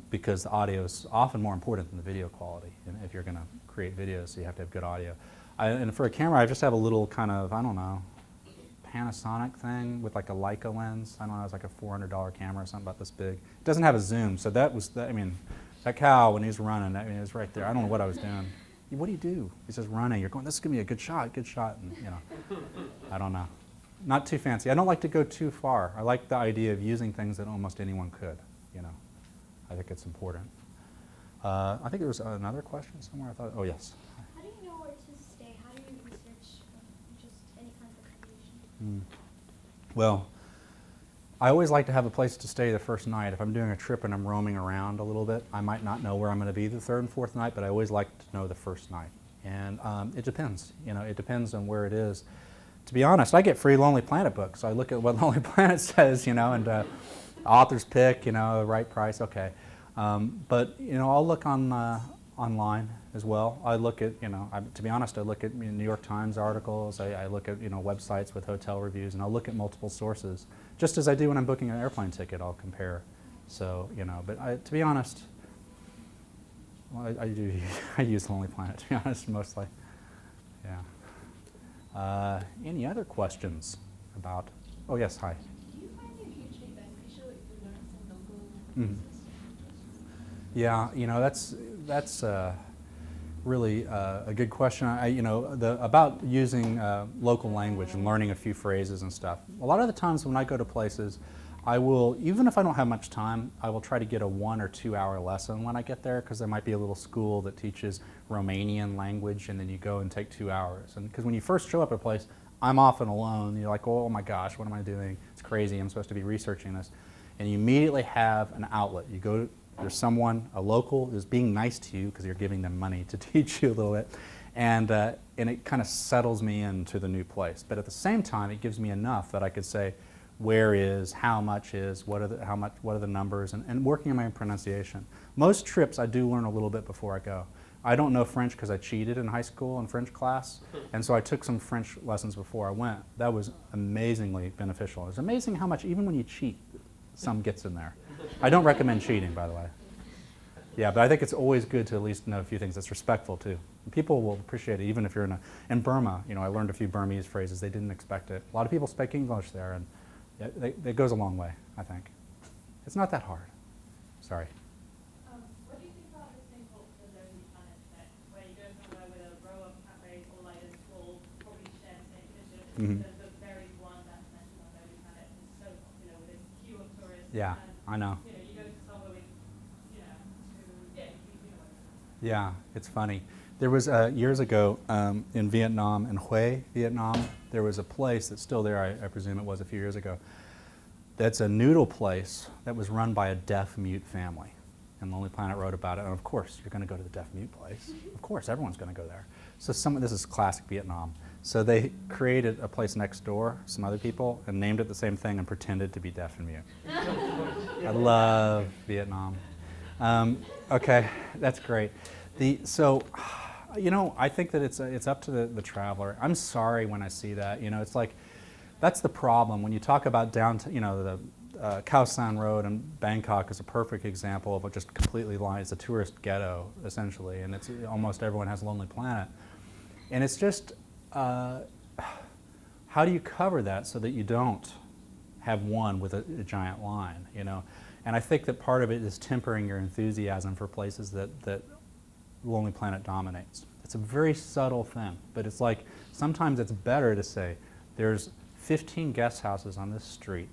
because the audio is often more important than the video quality. And if you're going to create videos, so you have to have good audio. And for a camera, I just have a little kind of, I don't know, Panasonic thing with like a Leica lens. I don't know, it's like a $400 camera or something about this big. It doesn't have a zoom, so I mean, that cow, when he's running, I mean, it was right there. I don't know what I was doing. What do you do? He's just running. You're going, this is going to be a good shot, and, you know, I don't know. Not too fancy. I don't like to go too far. I like the idea of using things that almost anyone could, you know. I think it's important. I think there was another question somewhere. I thought, oh, yes. How do you know where to stay? How do you research just any kind of information? Well, I always like to have a place to stay the first night. If I'm doing a trip and I'm roaming around a little bit, I might not know where I'm going to be the third and fourth night, but I always like to know the first night. And it depends. You know, it depends on where it is. To be honest, I get free Lonely Planet books. I look at what Lonely Planet says, you know, and author's pick, you know, right price, okay. But, you know, I'll look online as well. I look at, you know, to be honest, I look at New York Times articles. I look at, you know, websites with hotel reviews, and I'll look at multiple sources. Just as I do when I'm booking an airplane ticket, I'll compare. So, you know, but to be honest, well, I use Lonely Planet, to be honest, mostly. Yeah. Any other questions about, oh yes, hi. Do you find it hugely beneficial if you learn some local Mhm. Yeah, you know, that's really a good question. You know, about using local language and learning a few phrases and stuff. A lot of the times when I go to places, I will, even if I don't have much time, I will try to get a 1 or 2 hour lesson when I get there, because there might be a little school that teaches Romanian language, and then you go and take 2 hours. And because when you first show up at a place, I'm often alone. You're like, oh my gosh, what am I doing? It's crazy. I'm supposed to be researching this. And you immediately have an outlet. You go, there's someone, a local, who's being nice to you because you're giving them money to teach you a little bit. And it kind of settles me into the new place. But at the same time, it gives me enough that I could say, where is, how much is, what are the numbers, and working on my pronunciation. Most trips I do learn a little bit before I go. I don't know French because I cheated in high school in French class, and so I took some French lessons before I went. That was amazingly beneficial. It's amazing how much, even when you cheat, some gets in there. I don't recommend cheating, by the way. Yeah, but I think it's always good to at least know a few things that's respectful too. People will appreciate it, even if you're in Burma. You know, I learned a few Burmese phrases. They didn't expect it. A lot of people speak English there, and it goes a long way, I think. It's not that hard. Sorry. What do you think about this thing called the Lonely Planet effect, where you go somewhere with a row of cafes all like this all probably share the same vision? Mhm. The very one that's mentioned on Lonely Planet is so popular with a queue of tourists. Yeah, and, I know. You go to somewhere with, to, yeah, you know what it is. Yeah, it's funny. There was years ago in Vietnam, in Hue, Vietnam, there was a place that's still there, I presume it was a few years ago, that's a noodle place that was run by a deaf-mute family. And Lonely Planet wrote about it, and of course, you're going to go to the deaf-mute place. Of course, everyone's going to go there. So this is classic Vietnam. So they created a place next door, some other people, and named it the same thing and pretended to be deaf and mute. I love Vietnam. Okay, that's great. So, you know, I think that it's up to the traveler. I'm sorry when I see that. You know, it's like, that's the problem. When you talk about downtown, you know, the Khao San Road in Bangkok is a perfect example of what just completely lies. It's a tourist ghetto, essentially, and it's almost everyone has Lonely Planet. And it's just, how do you cover that so that you don't have one with a giant line, you know? And I think that part of it is tempering your enthusiasm for places that Lonely Planet dominates. It's a very subtle thing, but it's like sometimes it's better to say there's 15 guest houses on this street.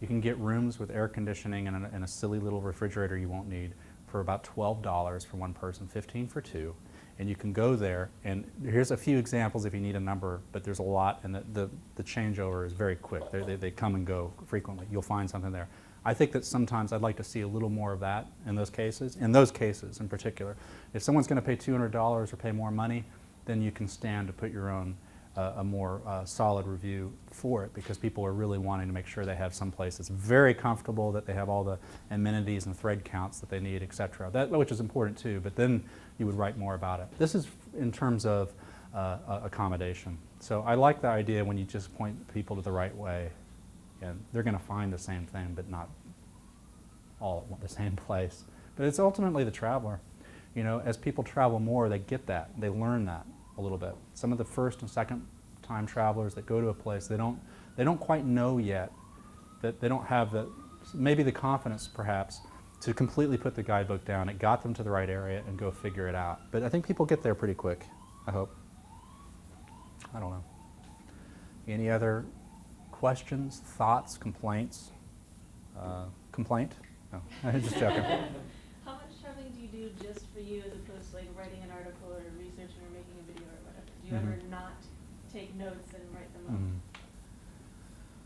You can get rooms with air conditioning and a silly little refrigerator you won't need for about $12 for one person, 15 for two. And you can go there, and here's a few examples if you need a number, but there's a lot, and the changeover is very quick. They come and go frequently. You'll find something there. I think that sometimes I'd like to see a little more of that in those cases in particular. If someone's going to pay $200 or pay more money, then you can stand to put your own a more solid review for it, because people are really wanting to make sure they have some place that's very comfortable, that they have all the amenities and thread counts that they need, etc. Which is important too, but then you would write more about it. This is in terms of accommodation. So I like the idea when you just point people to the right way, and they're going to find the same thing, but not all at the same place. But it's ultimately the traveler. You know, as people travel more, they get that. They learn that a little bit. Some of the first and second time travelers that go to a place, they don't quite know yet, that they don't have maybe the confidence perhaps to completely put the guidebook down. It got them to the right area and go figure it out. But I think people get there pretty quick, I hope. I don't know. Any other questions, thoughts, complaints? Complaint? No, I'm just joking. How much traveling do you do just for you as opposed to like writing an article or researching or making a video or whatever? Do you ever not take notes and write them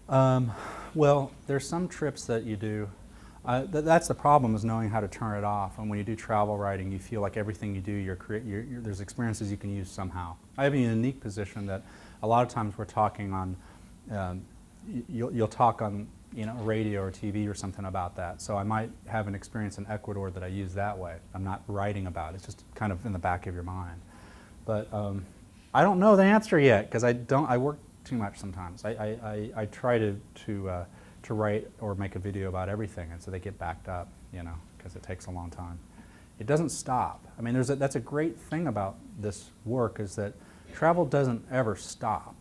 up? Well, there's some trips that you do. That's the problem, is knowing how to turn it off. And when you do travel writing, you feel like everything you do, there's experiences you can use somehow. I have a unique position that a lot of times we're talking on, you'll talk on radio or TV or something about that. So I might have an experience in Ecuador that I use that way. I'm not writing about it. It's just kind of in the back of your mind. But I don't know the answer yet, because I work too much sometimes. I try to write or make a video about everything, and so they get backed up, because it takes a long time. It doesn't stop. I mean, that's a great thing about this work, is that travel doesn't ever stop,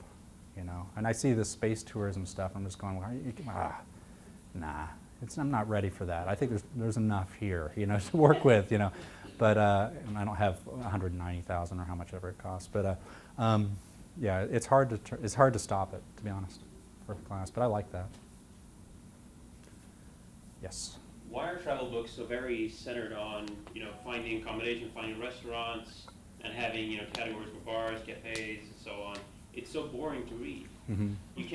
And I see the space tourism stuff, I'm just going, nah, I'm not ready for that. I think there's enough here, to work with, But and I don't have 190,000 or how much ever it costs. But yeah, it's hard to stop it, to be honest, for class. But I like that. Yes. Why are travel books so very centered on finding accommodation, finding restaurants, and having categories for bars, cafes, and so on? It's so boring to read. Mm-hmm. You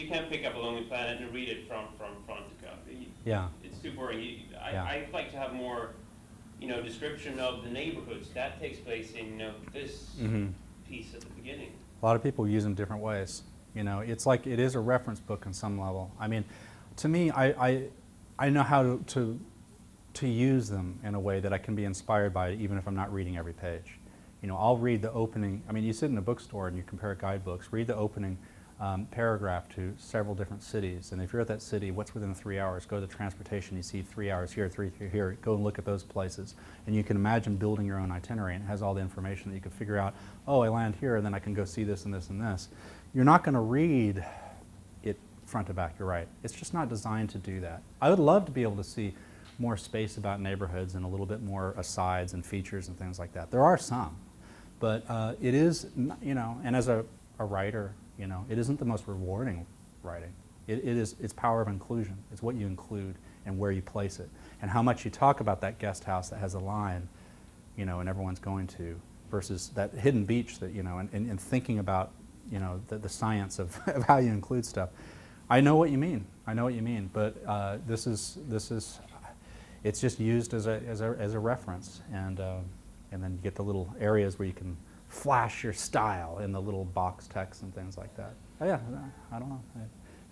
can't pick up a Lonely Planet and read it from front to cover. Yeah. It's too boring. I'd like to have more description of the neighborhoods. That takes place in this piece at the beginning. A lot of people use them different ways. It's like it is a reference book on some level. I mean, to me, I know how to use them in a way that I can be inspired by it, even if I'm not reading every page. I'll read the opening. I mean, you sit in a bookstore and you compare guidebooks. Read the opening paragraph to several different cities. And if you're at that city, what's within 3 hours? Go to the transportation, you see 3 hours here, 3 here, go and look at those places. And you can imagine building your own itinerary, and it has all the information that you can figure out, oh, I land here, and then I can go see this and this and this. You're not going to read it front to back, you're right. It's just not designed to do that. I would love to be able to see more space about neighborhoods and a little bit more asides and features and things like that. There are some, but it is, and as a writer, it isn't the most rewarding writing. It's power of inclusion. It's what you include and where you place it, and how much you talk about that guest house that has a line, and everyone's going to, versus that hidden beach that, and thinking about, the science of, of how you include stuff. I know what you mean. But this is it's just used as a reference, and then you get the little areas where you can flash your style in the little box text and things like that. Oh, yeah, I don't know.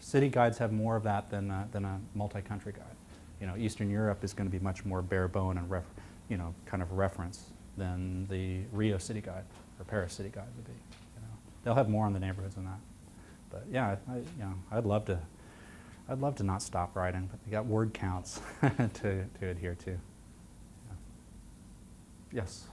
City guides have more of that than a multi-country guide. Eastern Europe is going to be much more bare bone and kind of reference than the Rio City Guide or Paris City Guide would be. They'll have more on the neighborhoods than that. But yeah, I'd love to not stop writing, but you got word counts to adhere to. Yeah. Yes.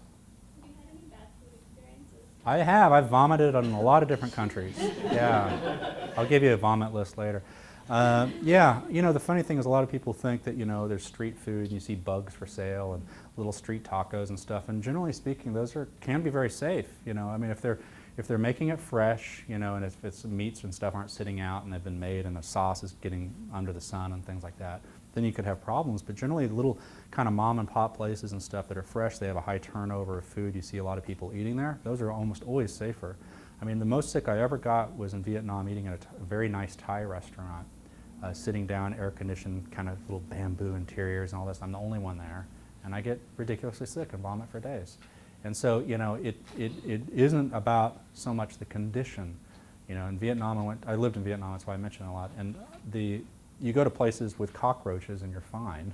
Have you had any bad food experiences? I have. I've vomited in a lot of different countries. Yeah. I'll give you a vomit list later. Yeah, the funny thing is a lot of people think that, there's street food and you see bugs for sale and little street tacos and stuff. And generally speaking, those can be very safe. I mean, if they're making it fresh, and if it's meats and stuff aren't sitting out and they've been made and the sauce is getting under the sun and things like that, then you could have problems. But generally, little kind of mom and pop places and stuff that are fresh, they have a high turnover of food. You see a lot of people eating there. Those are almost always safer. I mean, the most sick I ever got was in Vietnam eating at a very nice Thai restaurant, sitting down, air-conditioned, kind of little bamboo interiors and all this. I'm the only one there. And I get ridiculously sick and vomit for days. And so, it isn't about so much the condition. In Vietnam, I lived in Vietnam, that's why I mention it a lot. And you go to places with cockroaches and you're fine.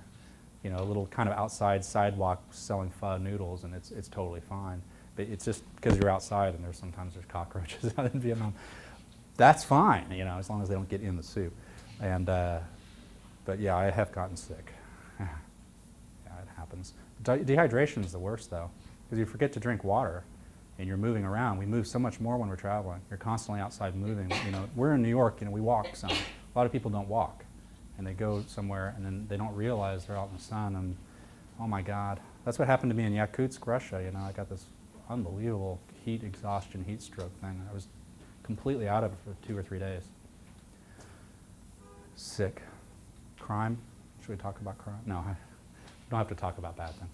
A little kind of outside sidewalk selling pho noodles, and it's totally fine. But it's just because you're outside and sometimes there's cockroaches out in Vietnam. That's fine, as long as they don't get in the soup. And but yeah, I have gotten sick. Yeah, it happens. Dehydration is the worst though, because you forget to drink water and you're moving around. We move so much more when we're traveling. You're constantly outside moving. We're in New York, we walk some. A lot of people don't walk, and they go somewhere and then they don't realize they're out in the sun, and oh my God. That's what happened to me in Yakutsk, Russia. I got this unbelievable heat exhaustion, heat stroke thing. I was completely out of it for 2 or 3 days. Sick. Crime? Should we talk about crime? No, I don't have to talk about bad things.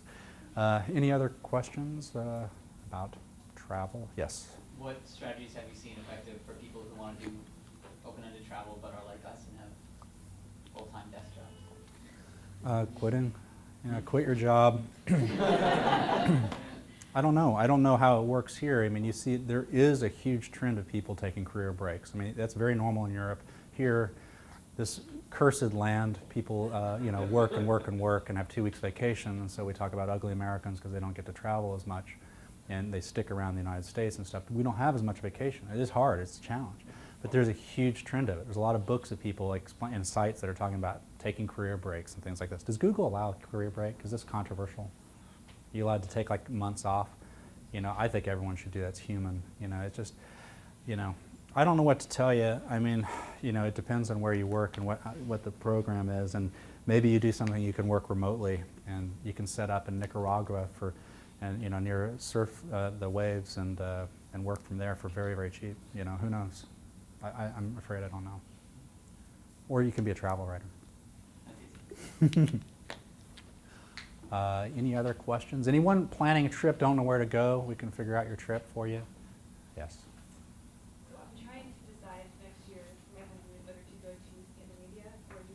Any other questions about travel? Yes. What strategies have you seen effective for people who want to do open-ended travel but are like us and have full-time desk jobs? Quitting. Quit your job. I don't know. I don't know how it works here. I mean, you see, there is a huge trend of people taking career breaks. I mean, that's very normal in Europe. Here, this cursed land, people, work and work and work and have 2 weeks vacation, and so we talk about ugly Americans because they don't get to travel as much, and they stick around the United States and stuff. We don't have as much vacation. It is hard. It's a challenge. But there's a huge trend of it. There's a lot of books of people and sites that are talking about taking career breaks and things like this. Does Google allow a career break? Is this controversial? Are you allowed to take like months off? I think everyone should do that. It's human. It's just, I don't know what to tell you. I mean, it depends on where you work and what the program is, and maybe you do something you can work remotely, and you can set up in Nicaragua near surf the waves and work from there for very, very cheap. Who knows? I'm afraid I don't know. Or you can be a travel writer. Any other questions? Anyone planning a trip, don't know where to go? We can figure out your trip for you. Yes. So I'm trying to decide next year for my honeymoon whether to go to Scandinavia or do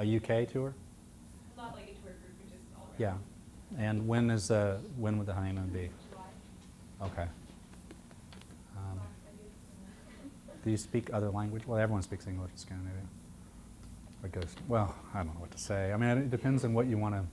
a UK tour. A UK tour? Not like a tour group, but just all around. Yeah. And when would the honeymoon be? July. Okay. Do you speak other language? Well, everyone speaks English in Scandinavia. Well, I don't know what to say. I mean, it depends on what you want to.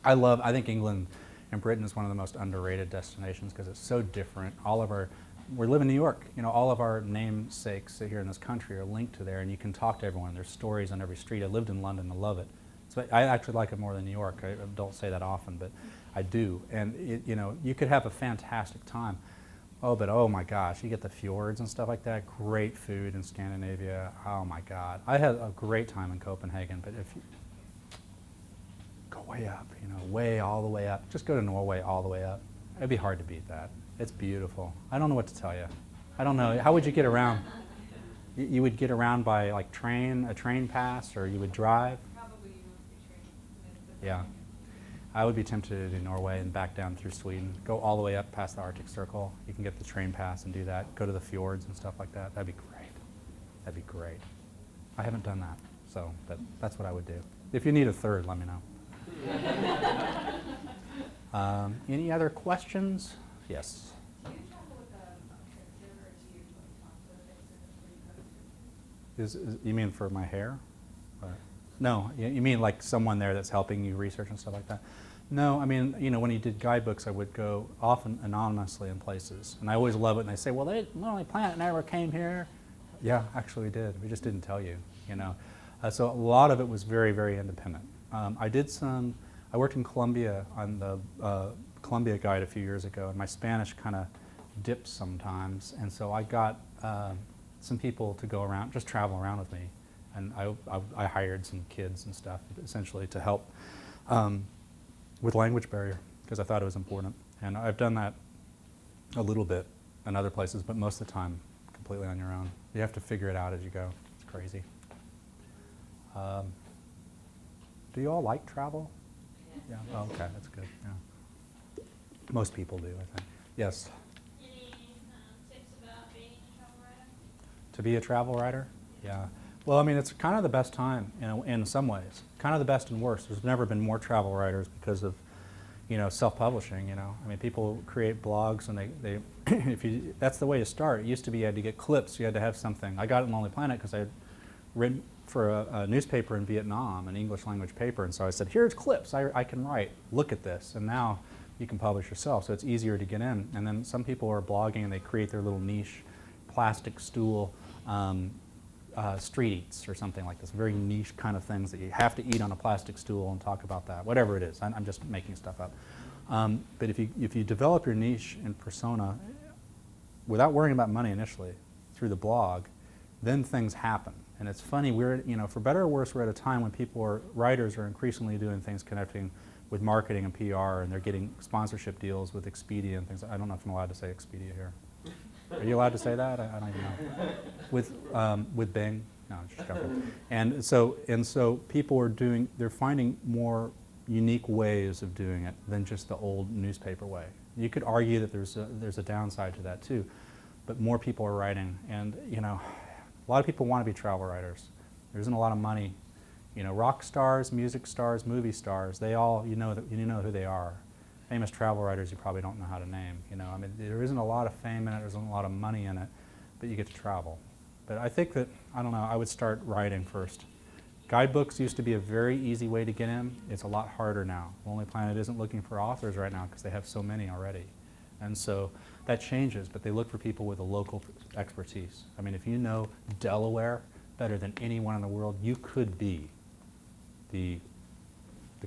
I think England and Britain is one of the most underrated destinations because it's so different. All of our we live in New York. You know, all of our namesakes here in this country are linked to there, and you can talk to everyone. There's stories on every street. I lived in London. I love it. So I actually like it more than New York. I don't say that often, but I do. And you know, you could have a fantastic time. Oh, but oh my gosh, you get the fjords and stuff like that. Great food in Scandinavia. Oh my God, I had a great time in Copenhagen. But if you go way up, you know, way all the way up, just go to Norway all the way up. It'd be hard to beat that. It's beautiful. I don't know what to tell you. I don't know. How would you get around? You would get around by like a train pass, or you would drive? Probably you won't be trained. Yeah. I would be tempted to do Norway and back down through Sweden. Go all the way up past the Arctic Circle. You can get the train pass and do that. Go to the fjords and stuff like that. That'd be great. That'd be great. I haven't done that, so that's what I would do. If you need a third, let me know. Any other questions? Yes. Do you travel with a caregiver, or do you talk to a fixer before you go to? You mean for my hair? No, you mean like someone there that's helping you research and stuff like that? No, I mean, you know, when you did guidebooks, I would go often anonymously in places. And I always love it, and they say, well, Lonely Planet never came here. Yeah, actually we did. We just didn't tell you, you know. So a lot of it was very, very independent. I worked in Colombia on the Colombia guide a few years ago, and my Spanish kind of dipped sometimes. And so I got some people to go around, just travel around with me. And I hired some kids and stuff, essentially, to help with language barrier, because I thought it was important. And I've done that a little bit in other places, but most of the time, completely on your own. You have to figure it out as you go. It's crazy. Do you all like travel? Yeah. Oh, okay, that's good. Yeah. Most people do, I think. Yes. Any tips about being a travel writer? To be a travel writer? Yeah. Well, I mean, it's kind of the best time in some ways. Kind of the best and worst. There's never been more travel writers because of, you know, self-publishing. You know, I mean, people create blogs, and they that's the way to start. It used to be you had to get clips. You had to have something. I got it in Lonely Planet because I had written for a newspaper in Vietnam, an English language paper, and so I said, here's clips. I can write. Look at this, and now you can publish yourself. So it's easier to get in. And then some people are blogging and they create their little niche, plastic stool. Street eats or something like this, very niche kind of things that you have to eat on a plastic stool and talk about that, whatever it is. I'm just making stuff up. But if you develop your niche and persona without worrying about money initially through the blog, then things happen. And it's funny, for better or worse, we're at a time when writers are increasingly doing things connecting with marketing and PR, and they're getting sponsorship deals with Expedia and things. I don't know if I'm allowed to say Expedia here. Are you allowed to say that? I don't even know. With Bing? No, just careful. And so people they're finding more unique ways of doing it than just the old newspaper way. You could argue that there's a downside to that too, but more people are writing, and you know, a lot of people want to be travel writers. There isn't a lot of money. You know, rock stars, music stars, movie stars, they all, you know who they are. Famous travel writers you probably don't know how to name. You know, I mean, there isn't a lot of fame in it, there isn't a lot of money in it, but you get to travel. But I think that, I don't know, I would start writing first. Guidebooks used to be a very easy way to get in. It's a lot harder now. Lonely Planet isn't looking for authors right now because they have so many already. And so that changes, but they look for people with a local expertise. I mean, if you know Delaware better than anyone in the world, you could be the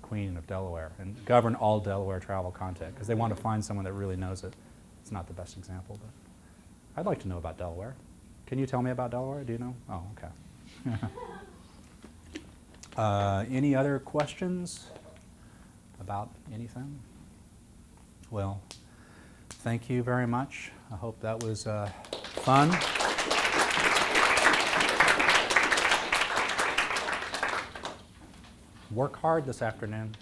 Queen of Delaware and govern all Delaware travel content, because they want to find someone that really knows it. It's not the best example, but I'd like to know about Delaware. Can you tell me about Delaware? Do you know? Oh, okay. Any other questions about anything? Well, thank you very much. I hope that was fun. Work hard this afternoon.